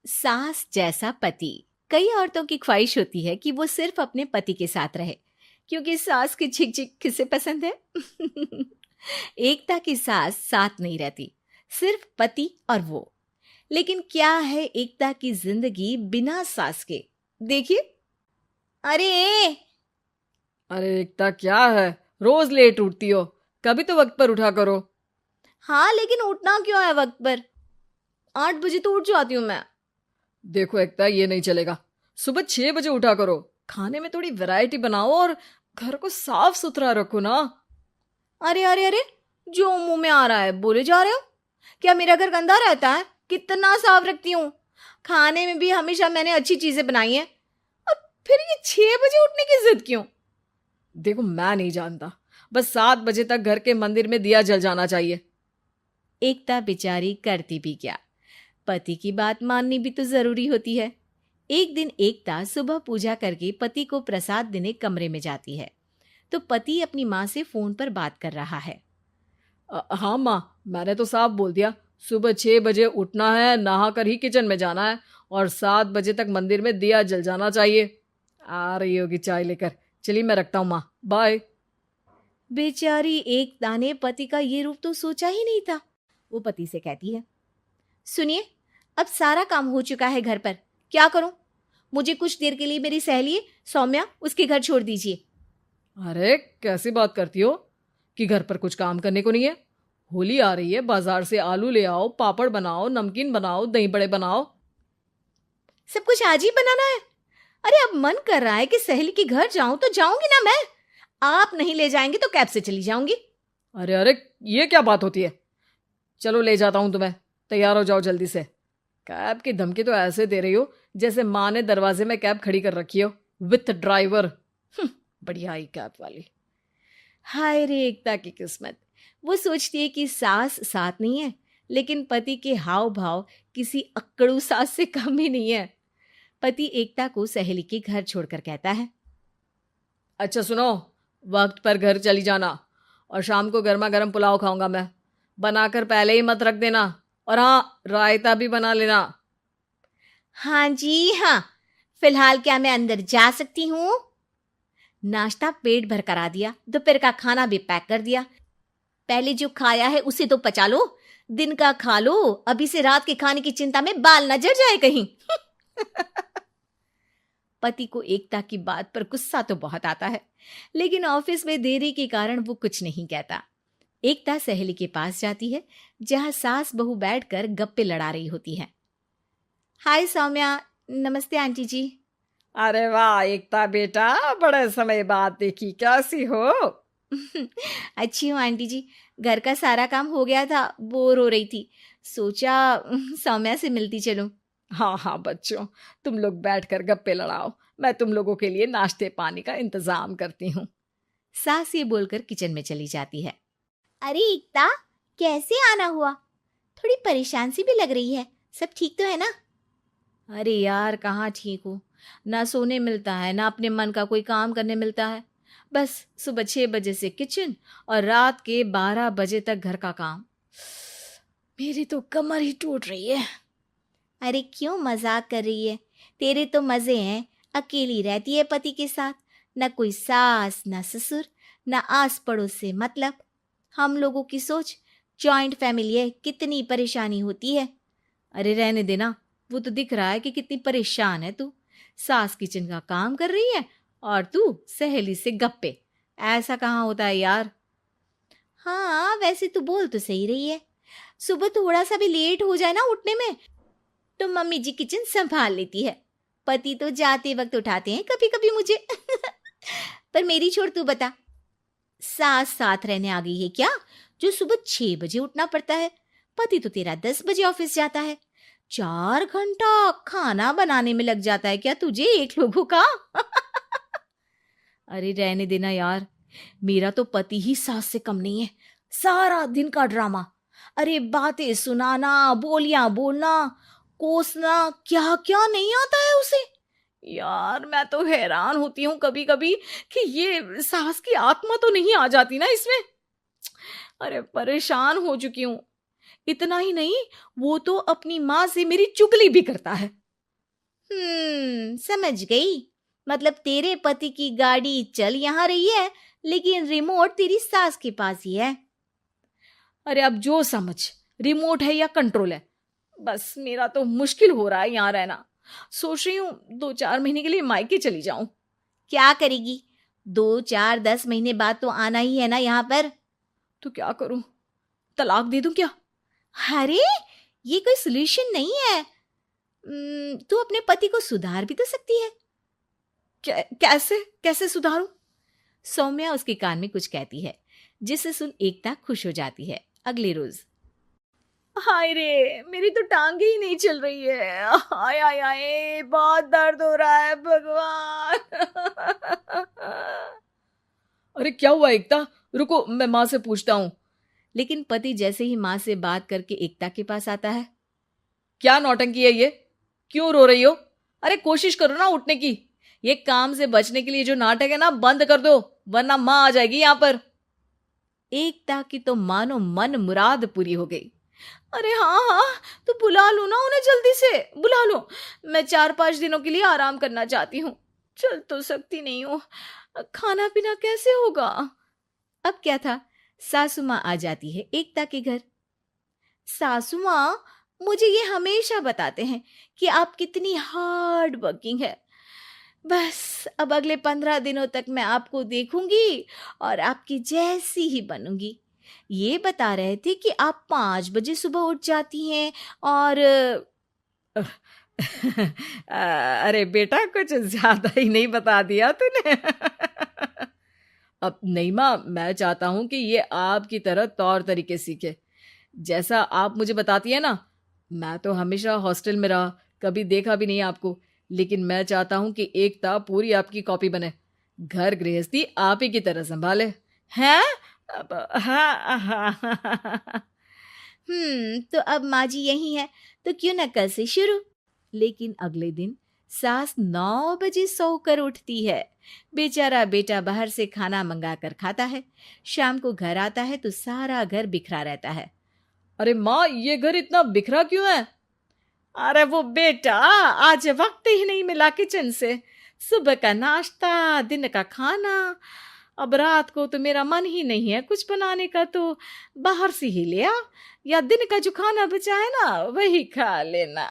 सास जैसा पति। कई औरतों की ख्वाहिश होती है कि वो सिर्फ अपने पति के साथ रहे, क्योंकि सास की झिक झिक किसे पसंद है। एकता की सास साथ नहीं रहती, सिर्फ पति और वो। लेकिन क्या है एकता की जिंदगी बिना सास के? देखिए। अरे, अरे एकता, क्या है? रोज लेट उठती हो। कभी तो वक्त पर उठा करो। हाँ लेकिन उठना क्यों है वक्त पर? 8 बजे तो उठ जाती हूँ मैं। देखो एकता, ये नहीं चलेगा। सुबह 6 बजे उठा करो। खाने में थोड़ी वैरायटी बनाओ और घर को साफ सुथरा रखो ना। अरे अरे अरे, जो मुंह में आ रहा है बोले जा रहे हो। क्या मेरा घर गंदा रहता है? कितना साफ रखती हूँ। खाने में भी हमेशा मैंने अच्छी चीजें बनाई हैं। और फिर ये 6 बजे उठने की जिद क्यों? देखो, मैं नहीं जानता। बस 7 बजे तक घर के मंदिर में दिया जल जाना चाहिए। एकता बेचारी करती भी क्या, पति की बात माननी भी तो जरूरी होती है। एक दिन एकता सुबह पूजा करके पति को प्रसाद देने कमरे में जाती है, तो पति अपनी माँ से फोन पर बात कर रहा है। हाँ माँ, मैंने तो साफ बोल दिया। सुबह 6 बजे उठना है, नहा कर ही किचन में जाना है और 7 बजे तक मंदिर में दिया जल जाना चाहिए। आ रही होगी चाय लेकर। चलिए मैं रखता हूँ माँ, बाय। बेचारी एकता ने पति का ये रूप तो सोचा ही नहीं था। वो पति से कहती है, सुनिए, अब सारा काम हो चुका है घर पर, क्या करूं? मुझे कुछ देर के लिए मेरी सहेली सौम्या उसके घर छोड़ दीजिए। अरे कैसी बात करती हो कि घर पर कुछ काम करने को नहीं है? होली आ रही है, बाजार से आलू ले आओ, पापड़ बनाओ, नमकीन बनाओ, दही बड़े बनाओ। सब कुछ आज ही बनाना है? अरे अब मन कर रहा है कि सहेली के घर जाऊं तो जाऊंगी ना मैं। आप नहीं ले जाएंगे तो कैब से चली जाऊंगी। अरे अरे, ये क्या बात होती है? चलो ले जाता हूँ तुम्हें। तैयार हो जाओ जल्दी से। कैब की धमकी तो ऐसे दे रही हो जैसे माँ ने दरवाजे में कैब खड़ी कर रखी हो, विथ ड्राइवर। बढ़िया आई कैब वाली। हाय रे एकता की किस्मत। वो सोचती है कि सास साथ नहीं है, लेकिन पति के हाव भाव किसी अक्कड़ू सास से कम ही नहीं है। पति एकता को सहेली के घर छोड़कर कहता है, अच्छा सुनो, वक्त पर घर चली जाना और शाम को गर्मा गर्म पुलाव खाऊंगा मैं। बनाकर पहले ही मत रख देना। और हाँ, रायता भी बना लेना। हाँ जी हाँ, फिलहाल क्या मैं अंदर जा सकती हूँ? नाश्ता पेट भर करा दिया, दोपहर का खाना भी पैक कर दिया। पहले जो खाया है उसे तो पचा लो, दिन का खा लो, अभी से रात के खाने की चिंता में बाल न जल जाए कहीं। पति को एकता की बात पर गुस्सा तो बहुत आता है, लेकिन ऑफिस में देरी के कारण वो कुछ नहीं कहता। एकता सहेली के पास जाती है, जहां सास बहू बैठकर गप्पे लड़ा रही होती है। हाय सौम्या। नमस्ते आंटी जी। अरे वाह एकता बेटा, बड़े समय बाद देखी, कैसी हो? अच्छी हूँ आंटी जी। घर का सारा काम हो गया था, बोर हो रही थी, सोचा सौम्या से मिलती चलूं। हाँ हाँ बच्चों, तुम लोग बैठकर गप्पे लड़ाओ। मैं तुम लोगों के लिए नाश्ते पानी का इंतजाम करती हूँ। सास ये बोलकर किचन में चली जाती है। अरे एकता, कैसे आना हुआ? थोड़ी परेशान सी भी लग रही है, सब ठीक तो है ना? अरे यार, कहाँ ठीक हूँ। ना सोने मिलता है, ना अपने मन का कोई काम करने मिलता है। बस सुबह 6 बजे से किचन और रात के 12 बजे तक घर का काम। मेरी तो कमर ही टूट रही है। अरे क्यों मजाक कर रही है? तेरे तो मजे हैं, अकेली रहती है पति के साथ, न कोई सास न ससुर, न आस पड़ोस से मतलब। हम लोगों की सोच, जॉइंट फैमिली है, कितनी परेशानी होती है। अरे रहने देना, वो तो दिख रहा है कि कितनी परेशान है तू। सास किचन का काम कर रही है और तू सहेली से गप्पे। ऐसा कहाँ होता है यार। हाँ वैसे तू बोल तो सही रही है। सुबह थोड़ा सा भी लेट हो जाए ना उठने में, तो मम्मी जी किचन संभाल लेती है। पति तो जाते वक्त उठाते हैं कभी कभी मुझे। पर मेरी छोड़, तू बता, सास साथ रहने आ गई है क्या, जो सुबह 6 बजे उठना पड़ता है? पति तो तेरा 10 बजे ऑफिस जाता है। 4 घंटा खाना बनाने में लग जाता है क्या तुझे, एक लोगों का? अरे रहने देना यार, मेरा तो पति ही सास से कम नहीं है। सारा दिन का ड्रामा, अरे बातें सुनाना, बोलियां बोलना, कोसना, क्या क्या नहीं आता है उसे। यार मैं तो हैरान होती हूँ कभी कभी कि ये सास की आत्मा तो नहीं आ जाती ना इसमें। अरे परेशान हो चुकी हूँ। इतना ही नहीं, वो तो अपनी माँ से मेरी चुगली भी करता है। समझ गई। मतलब तेरे पति की गाड़ी चल यहाँ रही है, लेकिन रिमोट तेरी सास के पास ही है। अरे अब जो समझ, रिमोट है या कंट्रोल है, बस मेरा तो मुश्किल हो रहा है यहाँ रहना। सोच रही हूँ 2-4 महीने के लिए मायके चली जाऊं। क्या करेगी? 2-4-10 महीने बाद तो आना ही है ना यहाँ पर। तो क्या करूं, तलाक दे दूं क्या? अरे ये कोई सोल्यूशन नहीं है। तू अपने पति को सुधार भी तो सकती है। कैसे कैसे सुधारूं? सौम्या उसके कान में कुछ कहती है, जिसे सुन एकता खुश हो जाती है। अगले रोज, हाय रे, मेरी तो टांगे ही नहीं चल रही है। हाय हाय हाय, बहुत दर्द हो रहा है भगवान। अरे क्या हुआ एकता, रुको मैं माँ से पूछता हूँ। लेकिन पति जैसे ही माँ से बात करके एकता के पास आता है। क्या नौटंकी है ये, क्यों रो रही हो? अरे कोशिश करो ना उठने की। ये काम से बचने के लिए जो नाटक है ना, बंद कर दो, वरना माँ आ जाएगी यहाँ पर। एकता की तो मानो मन मुराद पूरी हो गई। अरे हाँ हाँ, तो बुला लो ना उन्हें, जल्दी से बुला लो। मैं 4-5 दिनों के लिए आराम करना चाहती हूँ, चल तो सकती नहीं हूँ। खाना पीना कैसे होगा? अब क्या था, सासू माँ आ जाती है एकता के घर। सासू माँ, मुझे ये हमेशा बताते हैं कि आप कितनी हार्ड वर्किंग है। बस अब अगले 15 दिनों तक मैं आपको देखूंगी और आपकी जैसी ही बनूंगी। ये बता रहे थे कि आप 5 बजे सुबह उठ जाती हैं और अरे बेटा, कुछ ज्यादा ही नहीं बता दिया तूने। अब नहीं माँ, मैं चाहता हूं कि ये आपकी तरह तौर तरीके सीखे, जैसा आप मुझे बताती है ना। मैं तो हमेशा हॉस्टल में रहा, कभी देखा भी नहीं आपको, लेकिन मैं चाहता हूं कि एकता पूरी आपकी कॉपी बने, घर गृहस्थी आप ही की तरह संभाले। हैं? हाँ हाँ। तो अब माँ जी यही है, तो क्यों ना कल से शुरू। लेकिन अगले दिन सास 9 बजे सोकर उठती है। बेचारा बेटा बाहर से खाना मंगा कर खाता है। शाम को घर आता है तो सारा घर बिखरा रहता है। अरे माँ, ये घर इतना बिखरा क्यों है? अरे वो बेटा, आज वक्त ही नहीं मिला किचन से। सुबह का नाश्ता, दिन का खाना, अब रात को तो मेरा मन ही नहीं है कुछ बनाने का, तो बाहर से ही ले आ, या दिन का जो खाना बचा है ना वही खा लेना।